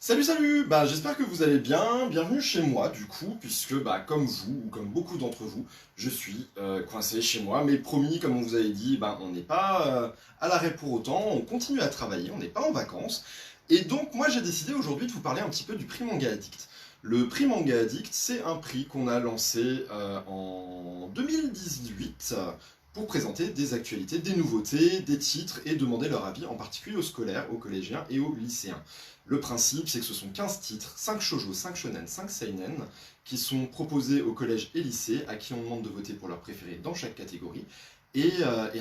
Salut salut, j'espère que vous allez bien, bienvenue chez moi du coup, puisque comme vous, ou comme beaucoup d'entre vous, je suis coincé chez moi, mais promis, comme on vous avait dit, on n'est pas à l'arrêt pour autant, on continue à travailler, on n'est pas en vacances, et donc moi j'ai décidé aujourd'hui de vous parler un petit peu du prix Manga Addict. Le prix Manga Addict, c'est un prix qu'on a lancé en 2018 pour présenter des actualités, des nouveautés, des titres et demander leur avis, en particulier aux scolaires, aux collégiens et aux lycéens. Le principe, c'est que ce sont 15 titres, 5 shoujo, 5 shonen, 5 seinen, qui sont proposés au collège et lycée, à qui on demande de voter pour leur préféré dans chaque catégorie. Et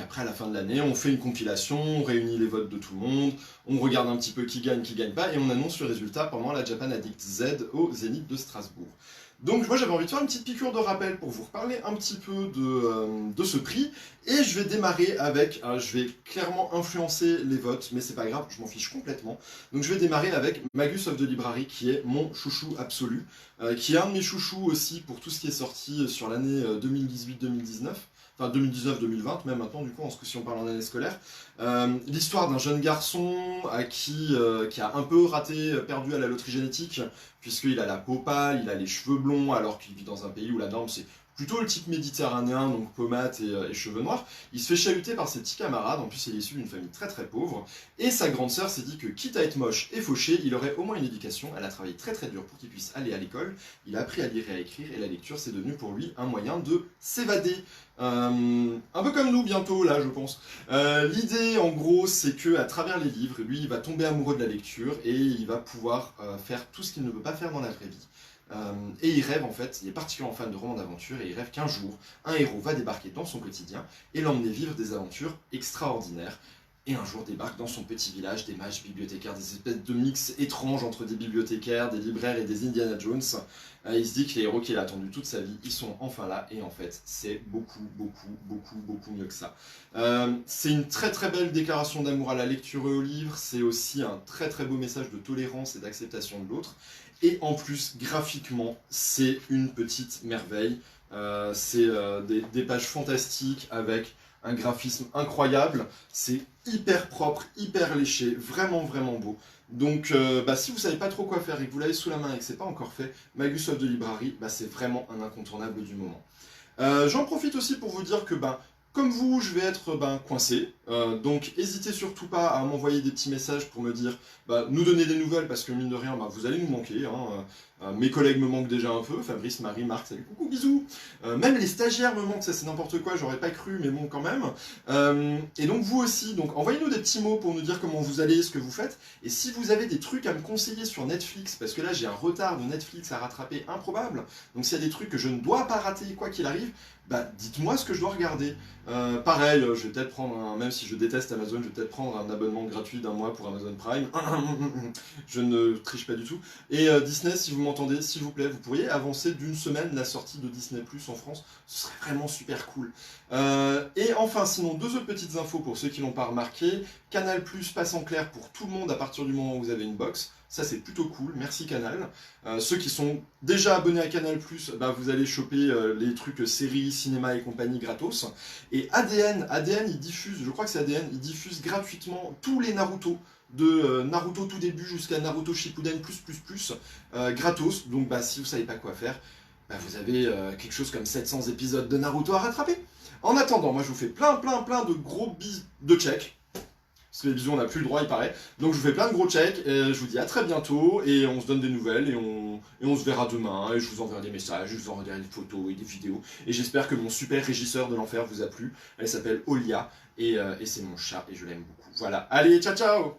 après, à la fin de l'année, on fait une compilation, on réunit les votes de tout le monde, on regarde un petit peu qui gagne pas, et on annonce le résultat pendant la Japan Addict Z au Zénith de Strasbourg. Donc moi j'avais envie de faire une petite piqûre de rappel pour vous reparler un petit peu de ce prix, et je vais démarrer avec, je vais clairement influencer les votes, mais c'est pas grave, je m'en fiche complètement. Donc je vais démarrer avec Magus of the Library, qui est mon chouchou absolu, qui est un de mes chouchous aussi pour tout ce qui est sorti sur l'année 2018-2019. Enfin 2019-2020 même maintenant du coup, si on parle en année scolaire. L'histoire d'un jeune garçon qui a un peu raté, perdu à la loterie génétique, puisqu'il a la peau pâle, il a les cheveux blonds, alors qu'il vit dans un pays où la norme c'est plutôt le type méditerranéen, donc peau mate et cheveux noirs. Il se fait chahuter par ses petits camarades, en plus il est issu d'une famille très très pauvre, et sa grande sœur s'est dit que quitte à être moche et fauché, il aurait au moins une éducation. Elle a travaillé très très dur pour qu'il puisse aller à l'école, il a appris à lire et à écrire, et la lecture c'est devenu pour lui un moyen de s'évader. Un peu comme nous bientôt là je pense. L'idée en gros c'est que à travers les livres, lui il va tomber amoureux de la lecture et il va pouvoir faire tout ce qu'il ne peut pas faire dans la vraie vie. Et il rêve en fait, il est particulièrement fan de romans d'aventure et il rêve qu'un jour un héros va débarquer dans son quotidien et l'emmener vivre des aventures extraordinaires. Et un jour débarquent dans son petit village des mages bibliothécaires, des espèces de mix étranges entre des bibliothécaires, des libraires et des Indiana Jones. Il se dit que les héros qu'il a attendus toute sa vie, ils sont enfin là, et en fait, c'est beaucoup mieux que ça. C'est une très très belle déclaration d'amour à la lecture et au livre, c'est aussi un très très beau message de tolérance et d'acceptation de l'autre. Et en plus, graphiquement, c'est une petite merveille. C'est des pages fantastiques avec un graphisme incroyable, c'est hyper propre, hyper léché, vraiment beau. Donc si vous savez pas trop quoi faire et que vous l'avez sous la main et que c'est pas encore fait, Magus of the Library, c'est vraiment un incontournable du moment. J'en profite aussi pour vous dire que comme vous, je vais être coincé, donc n'hésitez surtout pas à m'envoyer des petits messages pour me dire, nous donner des nouvelles, parce que mine de rien, vous allez nous manquer. Mes collègues me manquent déjà un peu, Fabrice, Marie, Marc, salut, coucou, bisous. Même les stagiaires me manquent, ça c'est n'importe quoi, j'aurais pas cru, mais bon quand même. Et donc vous aussi, donc envoyez-nous des petits mots pour nous dire comment vous allez, ce que vous faites, et si vous avez des trucs à me conseiller sur Netflix, parce que là j'ai un retard de Netflix à rattraper improbable, donc s'il y a des trucs que je ne dois pas rater quoi qu'il arrive, dites-moi ce que je dois regarder. Pareil, je vais peut-être prendre même si je déteste Amazon, je vais peut-être prendre un abonnement gratuit d'un mois pour Amazon Prime. Je ne triche pas du tout. Et Disney, si vous m'entendez, s'il vous plaît, vous pourriez avancer d'une semaine la sortie de Disney Plus en France. Ce serait vraiment super cool. Et enfin, sinon, deux autres petites infos pour ceux qui l'ont pas remarqué. Canal Plus passe en clair pour tout le monde à partir du moment où vous avez une box. Ça c'est plutôt cool, merci Canal. Ceux qui sont déjà abonnés à Canal+, vous allez choper les trucs séries, cinéma et compagnie gratos. Et ADN, il diffuse, je crois que c'est ADN, il diffuse gratuitement tous les Naruto, de Naruto tout début jusqu'à Naruto Shippuden gratos. Donc si vous savez pas quoi faire, vous avez quelque chose comme 700 épisodes de Naruto à rattraper. En attendant, moi je vous fais plein de gros bis de check. Parce que les bisous, on n'a plus le droit, il paraît. Donc je vous fais plein de gros checks, et je vous dis à très bientôt, et on se donne des nouvelles, et on se verra demain, et je vous enverrai des messages, je vous enverrai des photos et des vidéos, et j'espère que mon super régisseur de l'enfer vous a plu. Elle s'appelle Olia, et c'est mon chat, et je l'aime beaucoup. Voilà, allez, ciao ciao!